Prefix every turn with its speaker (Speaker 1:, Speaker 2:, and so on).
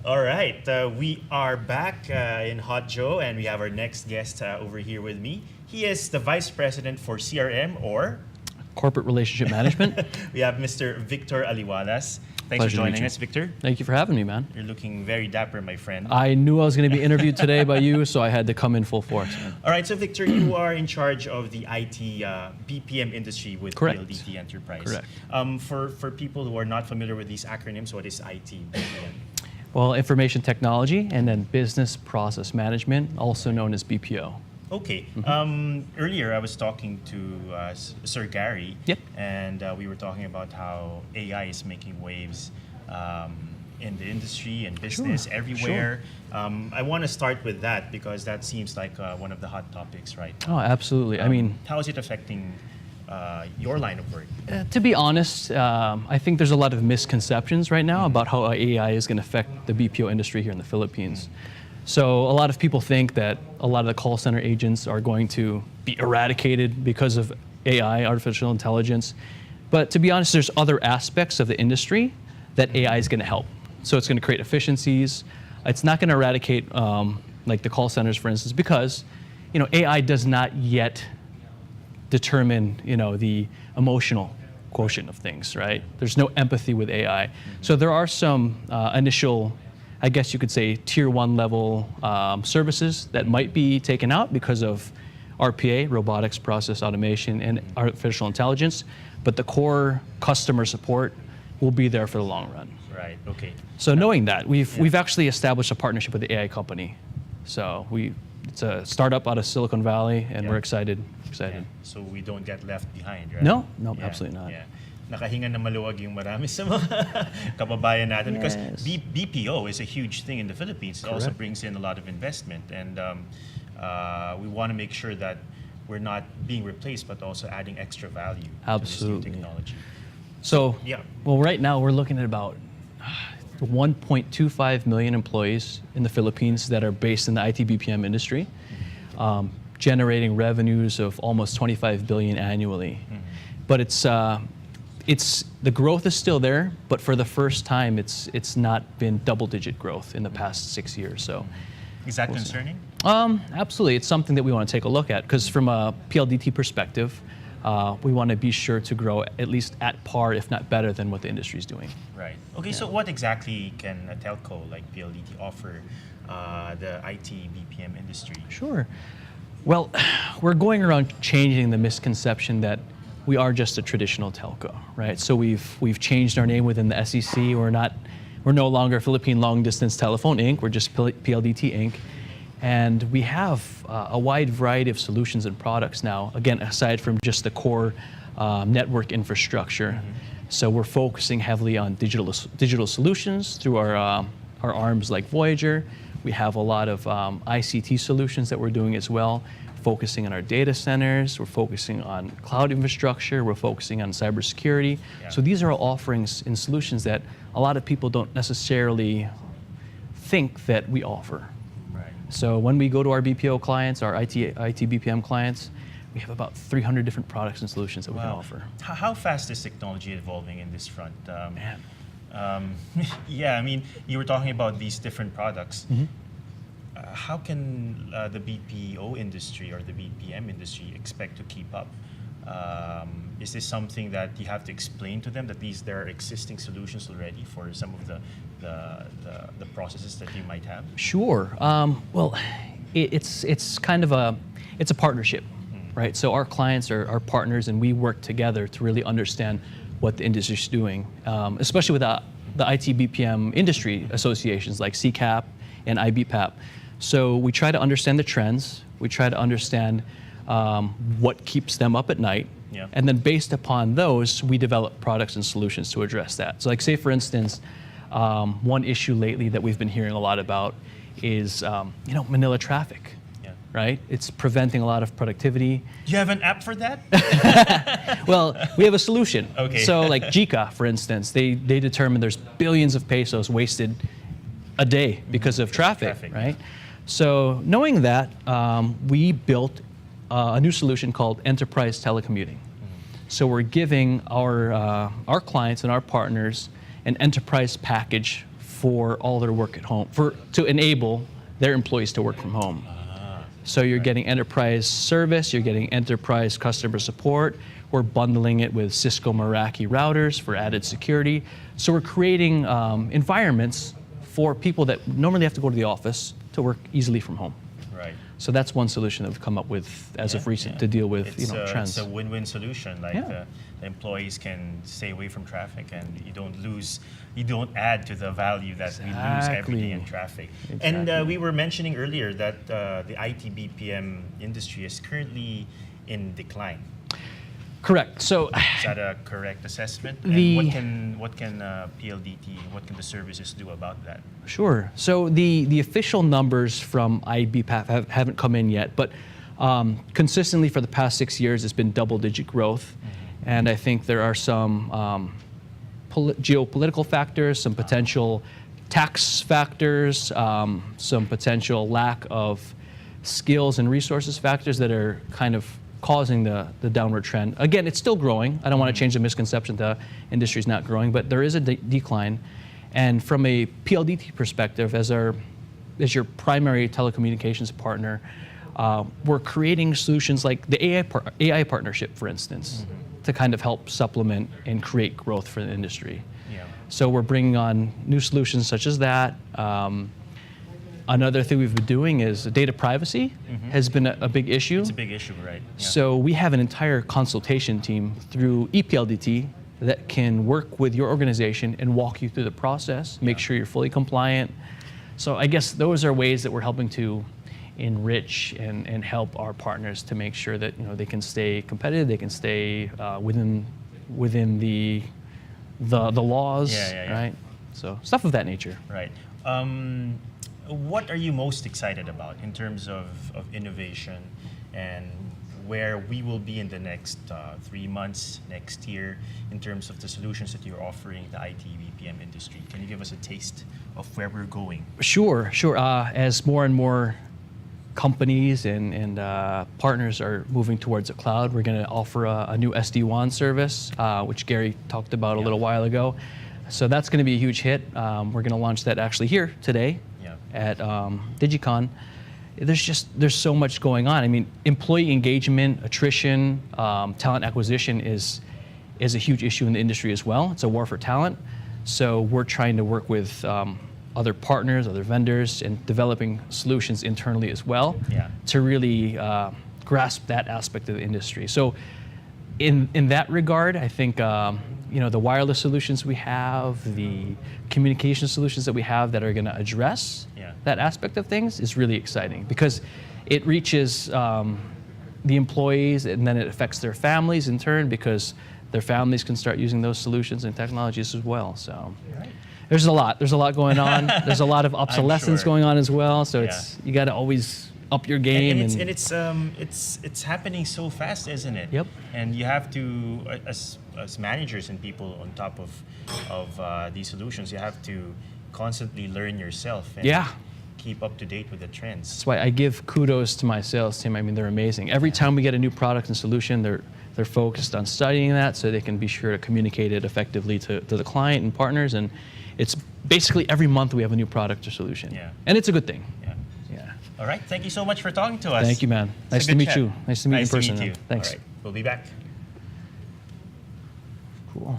Speaker 1: All right, we are back in Hot Joe, and we have our next guest over here with me. He is the Vice President for CRM, or
Speaker 2: Corporate Relationship Management.
Speaker 1: we have Mr. Victor Aliwalas. Thanks
Speaker 2: Pleasure
Speaker 1: for
Speaker 2: to meet
Speaker 1: joining
Speaker 2: you.
Speaker 1: us, Victor.
Speaker 2: Thank you for having me, man.
Speaker 1: You're looking very dapper, my friend.
Speaker 2: I knew I was going to be interviewed today by you, so I had to come in full force. Man.
Speaker 1: All right, so Victor, you are in charge of the IT BPM industry with
Speaker 2: Correct.
Speaker 1: PLDT Enterprise.
Speaker 2: Correct.
Speaker 1: For people who are not familiar with these acronyms, what is IT BPM?
Speaker 2: Well, information technology and then business process management, also known as BPO.
Speaker 1: Okay. Earlier, I was talking to Sir Gary,
Speaker 2: Yep.
Speaker 1: and we were talking about how AI is making waves in the industry and business everywhere. I want to start with that because that seems like one of the hot topics right now.
Speaker 2: Oh, absolutely. I mean,
Speaker 1: how is it affecting your line of work?
Speaker 2: to be honest, I think there's a lot of misconceptions right now about how AI is going to affect the BPO industry here in the Philippines. So a lot of people think that a lot of the call center agents are going to be eradicated because of AI, artificial intelligence. But to be honest, there's other aspects of the industry that AI is going to help. So it's going to create efficiencies. It's not going to eradicate like the call centers, for instance, because AI does not yet determine the emotional quotient of things, right? There's no empathy with AI. So there are some initial, I guess you could say, tier 1 level services that might be taken out because of RPA, robotics process automation, and artificial intelligence, but the core customer support will be there for the long run.
Speaker 1: Right, okay.
Speaker 2: So knowing that, we've actually established a partnership with the AI company. So it's a startup out of Silicon Valley, and we're excited.
Speaker 1: Yeah. So we don't get left behind, right?
Speaker 2: No, absolutely not.
Speaker 1: Yeah. Nakahinga na maluwag yung marami sa mga kababayan natin because BPO is a huge thing in the Philippines. It also brings in a lot of investment, and we want to make sure that we're not being replaced but also adding extra value to this new technology.
Speaker 2: So, well, right now we're looking at about 1.25 million employees in the Philippines that are based in the ITBPM industry, generating revenues of almost 25 billion annually. But the growth is still there, but for the first time, it's not been double-digit growth in the past 6 years. So,
Speaker 1: is that concerning?
Speaker 2: Absolutely, it's something that we want to take a look at because from a PLDT perspective, we want to be sure to grow at least at par, if not better, than what the industry is doing.
Speaker 1: Right. Okay. So, what exactly can a telco like PLDT offer the IT BPM industry?
Speaker 2: Sure. Well, we're going around changing the misconception that we are just a traditional telco, right? So we've changed our name within the SEC. We're no longer Philippine Long Distance Telephone Inc. We're just PLDT Inc. And we have a wide variety of solutions and products now, again, aside from just the core network infrastructure. So we're focusing heavily on digital solutions through our arms like Voyager. We have a lot of ICT solutions that we're doing as well, focusing on our data centers. We're focusing on cloud infrastructure. We're focusing on cybersecurity. So these are all offerings and solutions that a lot of people don't necessarily think that we offer. So when we go to our BPO clients, our IT BPM clients, we have about 300 different products and solutions that we can offer.
Speaker 1: How fast is technology evolving in this front? Yeah, I mean, you were talking about these different products. How can the BPO industry or the BPM industry expect to keep up? Is this something that you have to explain to them that there are existing solutions already for some of the processes that you might have?
Speaker 2: Sure. Well, it's kind of a partnership, right? So our clients are partners, and we work together to really understand what the industry is doing, especially with the IT BPM industry associations like CCAP and IBPAP. So we try to understand the trends. We try to understand what keeps them up at night. And then based upon those, we develop products and solutions to address that. So like say, for instance, one issue lately that we've been hearing a lot about is Manila traffic. Right? It's preventing a lot of productivity.
Speaker 1: Do you have an app for that?
Speaker 2: Well, we have a solution.
Speaker 1: Okay.
Speaker 2: So like JICA, for instance, they determine there's billions of pesos wasted a day because of traffic, right? So knowing that, we built a new solution called Enterprise Telecommuting. So we're giving our clients and our partners an enterprise package for all their work at home, to enable their employees to work from home. So you're getting enterprise service, you're getting enterprise customer support. We're bundling it with Cisco Meraki routers for added security. So we're creating environments for people that normally have to go to the office to work easily from home.
Speaker 1: Right.
Speaker 2: So that's one solution that we've come up with as of recent to deal with trends.
Speaker 1: It's a win-win solution. Like the employees can stay away from traffic, and you don't add to the value that we lose every day in traffic.
Speaker 2: Exactly.
Speaker 1: And we were mentioning earlier that the ITBPM industry is currently in decline.
Speaker 2: Correct. So
Speaker 1: is that a correct assessment? And what can PLDT, what can the services do about that?
Speaker 2: Sure. So the official numbers from IBPAP haven't come in yet, but consistently for the past 6 years, it's been double-digit growth. And I think there are some geopolitical factors, some potential tax factors, some potential lack of skills and resources factors that are kind of causing the downward trend. Again, it's still growing. I don't want to change the misconception that the industry is not growing, but there is a decline. And from a PLDT perspective, as your primary telecommunications partner, we're creating solutions like the AI partnership, for instance, to kind of help supplement and create growth for the industry.
Speaker 1: Yeah.
Speaker 2: So we're bringing on new solutions such as that. Another thing we've been doing is data privacy has been a big issue.
Speaker 1: It's a big issue, right? Yeah.
Speaker 2: So we have an entire consultation team through ePLDT that can work with your organization and walk you through the process, make sure you're fully compliant. So I guess those are ways that we're helping to enrich and help our partners to make sure that they can stay competitive, they can stay within the laws, right? So stuff of that nature.
Speaker 1: Right. What are you most excited about in terms of innovation and where we will be in the next 3 months, next year, in terms of the solutions that you're offering the ITBPM industry? Can you give us a taste of where we're going?
Speaker 2: Sure. As more and more companies and partners are moving towards the cloud, we're going to offer a new SD-WAN service, which Gary talked about a little while ago. So that's going to be a huge hit. We're going to launch that actually here today at DigiCon. There's so much going on. I mean, employee engagement, attrition, talent acquisition is a huge issue in the industry as well. It's a war for talent. So we're trying to work with other partners, other vendors, and developing solutions internally as well to really grasp that aspect of the industry. So in that regard, I think the wireless solutions we have, the communication solutions that we have that are going to address that aspect of things is really exciting because it reaches the employees and then it affects their families in turn because their families can start using those solutions and technologies as well. So there's a lot going on. There's a lot of obsolescence going on as well. So you got to always up your game.
Speaker 1: And it's happening so fast, isn't it?
Speaker 2: Yep.
Speaker 1: And you have to, as managers and people on top of these solutions, you have to constantly learn yourself and keep up to date with the trends.
Speaker 2: That's why I give kudos to my sales team. I mean, they're amazing. Every time we get a new product and solution, they're focused on studying that so they can be sure to communicate it effectively to the client and partners. And it's basically every month we have a new product or solution.
Speaker 1: Yeah.
Speaker 2: And it's a good thing.
Speaker 1: Yeah. All right. Thank you so much for talking to us.
Speaker 2: Thank you, man. Nice to meet you. Nice to meet you in person.
Speaker 1: Nice to meet you.
Speaker 2: Thanks.
Speaker 1: All right. We'll be back.
Speaker 2: Cool.